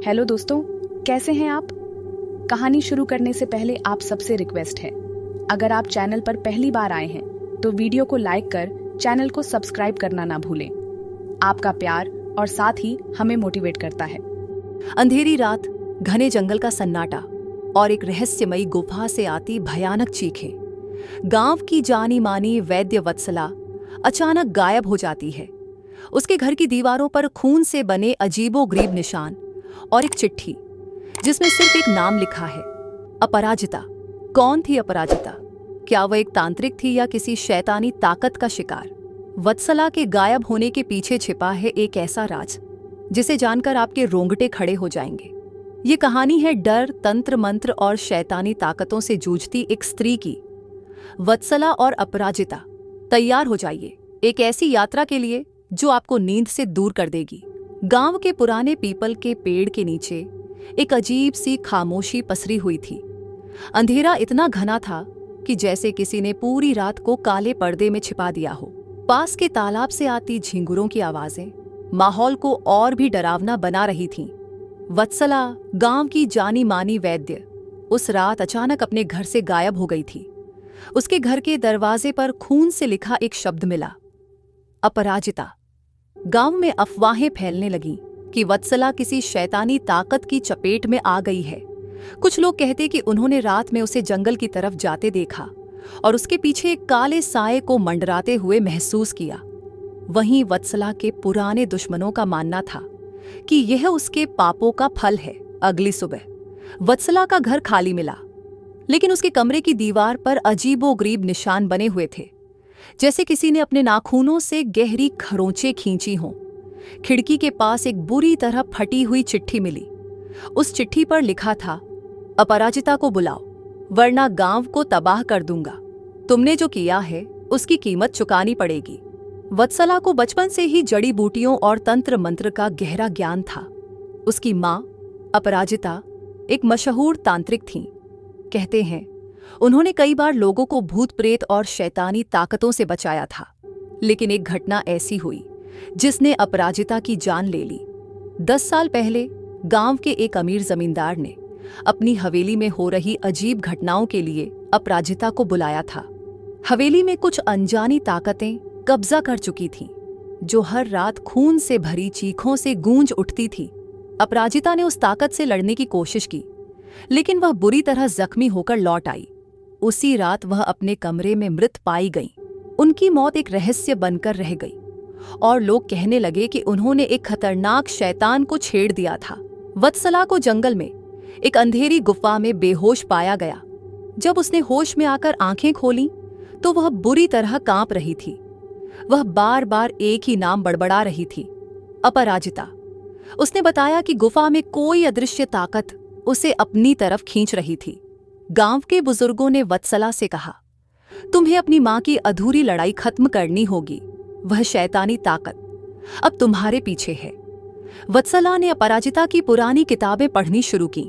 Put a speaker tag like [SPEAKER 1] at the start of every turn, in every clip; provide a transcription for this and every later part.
[SPEAKER 1] Hello दोस्तों, कैसे हैं आप? कहानी शुरू करने से पहले आप सबसे रिक्वेस्ट है, अगर आप चैनल पर पहली बार आए हैं तो वीडियो को लाइक कर चैनल को सब्सक्राइब करना ना भूलें। आपका प्यार और साथ ही हमें मोटिवेट करता है।
[SPEAKER 2] अंधेरी रात, घने जंगल का सन्नाटा और एक रहस्यमयी गुफा से आती भयानक चीखें। गांव की जानी मानी वैद्य वत्सला अचानक गायब हो जाती है। उसके घर की दीवारों पर खून से बने अजीबोगरीब निशान और एक चिट्ठी जिसमें सिर्फ एक नाम लिखा है, अपराजिता। कौन थी अपराजिता? क्या वह एक तांत्रिक थी या किसी शैतानी ताकत का शिकार? वत्सला के गायब होने के पीछे छिपा है एक ऐसा राज जिसे जानकर आपके रोंगटे खड़े हो जाएंगे। ये कहानी है डर, तंत्र मंत्र और शैतानी ताकतों से जूझती एक स्त्री की। वत्सला और अपराजिता, तैयार हो जाइए एक ऐसी यात्रा के लिए जो आपको नींद से दूर कर देगी। गांव के पुराने पीपल के पेड़ के नीचे एक अजीब सी खामोशी पसरी हुई थी। अंधेरा इतना घना था कि जैसे किसी ने पूरी रात को काले पर्दे में छिपा दिया हो। पास के तालाब से आती झिंगुरों की आवाजें माहौल को और भी डरावना बना रही थीं। वत्सला, गांव की जानी मानी वैद्य, उस रात अचानक अपने घर से गायब हो गई थी। उसके घर के दरवाजे पर खून से लिखा एक शब्द मिला, अपराजिता। गांव में अफवाहें फैलने लगीं कि वत्सला किसी शैतानी ताकत की चपेट में आ गई है। कुछ लोग कहते कि उन्होंने रात में उसे जंगल की तरफ जाते देखा और उसके पीछे एक काले साए को मंडराते हुए महसूस किया। वहीं वत्सला के पुराने दुश्मनों का मानना था कि यह उसके पापों का फल है। अगली सुबह वत्सला का घर खाली मिला, लेकिन उसके कमरे की दीवार पर अजीबोगरीब निशान बने हुए थे, जैसे किसी ने अपने नाखूनों से गहरी खरोंचें खींची हों। खिड़की के पास एक बुरी तरह फटी हुई चिट्ठी मिली। उस चिट्ठी पर लिखा था, अपराजिता को बुलाओ वरना गांव को तबाह कर दूंगा। तुमने जो किया है उसकी कीमत चुकानी पड़ेगी। वत्सला को बचपन से ही जड़ी बूटियों और तंत्र मंत्र का गहरा ज्ञान था। उसकी माँ अपराजिता एक मशहूर तांत्रिक थीं। कहते हैं उन्होंने कई बार लोगों को भूत प्रेत और शैतानी ताकतों से बचाया था, लेकिन एक घटना ऐसी हुई जिसने अपराजिता की जान ले ली। 10 साल पहले गांव के एक अमीर जमींदार ने अपनी हवेली में हो रही अजीब घटनाओं के लिए अपराजिता को बुलाया था। हवेली में कुछ अनजानी ताकतें कब्जा कर चुकी थीं, जो हर रात खून से भरी चीखों से गूंज उठती थी। अपराजिता ने उस ताकत से लड़ने की कोशिश की, लेकिन वह बुरी तरह जख्मी होकर लौट आई। उसी रात वह अपने कमरे में मृत पाई गई। उनकी मौत एक रहस्य बनकर रह गई और लोग कहने लगे कि उन्होंने एक खतरनाक शैतान को छेड़ दिया था। वत्सला को जंगल में एक अंधेरी गुफा में बेहोश पाया गया। जब उसने होश में आकर आंखें खोलीं तो वह बुरी तरह कांप रही थी। वह बार बार एक ही नाम बड़बड़ा रही थी, अपराजिता। उसने बताया कि गुफा में कोई अदृश्य ताकत उसे अपनी तरफ खींच रही थी। गांव के बुजुर्गों ने वत्सला से कहा, तुम्हें अपनी मां की अधूरी लड़ाई खत्म करनी होगी। वह शैतानी ताकत अब तुम्हारे पीछे है। वत्सला ने अपराजिता की पुरानी किताबें पढ़नी शुरू की।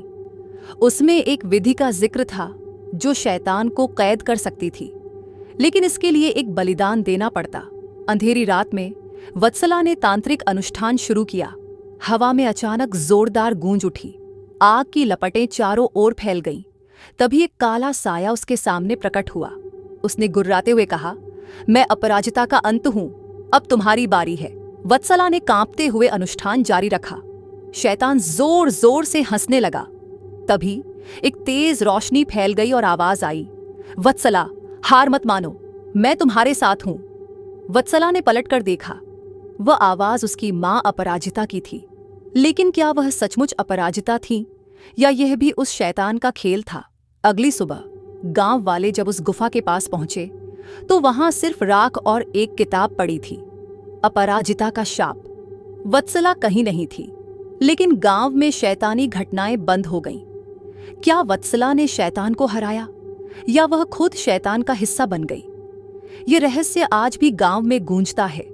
[SPEAKER 2] उसमें एक विधि का जिक्र था जो शैतान को कैद कर सकती थी, लेकिन इसके लिए एक बलिदान देना पड़ता। अंधेरी रात में वत्सला ने तांत्रिक अनुष्ठान शुरू किया। हवा में अचानक जोरदार गूंज उठी। आग की लपटें चारों ओर फैल गईं। तभी एक काला साया उसके सामने प्रकट हुआ। उसने गुर्राते हुए कहा, मैं अपराजिता का अंत हूं, अब तुम्हारी बारी है। वत्सला ने कांपते हुए अनुष्ठान जारी रखा। शैतान जोर जोर से हंसने लगा। तभी एक तेज रोशनी फैल गई और आवाज आई, वत्सला, हार मत मानो, मैं तुम्हारे साथ हूं। वत्सला ने पलटकर देखा। वह आवाज उसकी मां अपराजिता की थी। लेकिन क्या वह सचमुच अपराजिता थी या यह भी उस शैतान का खेल था? अगली सुबह गांव वाले जब उस गुफा के पास पहुंचे तो वहां सिर्फ राख और एक किताब पड़ी थी, अपराजिता का शाप। वत्सला कहीं नहीं थी, लेकिन गांव में शैतानी घटनाएं बंद हो गईं। क्या वत्सला ने शैतान को हराया या वह खुद शैतान का हिस्सा बन गई? ये रहस्य आज भी गांव में गूंजता है।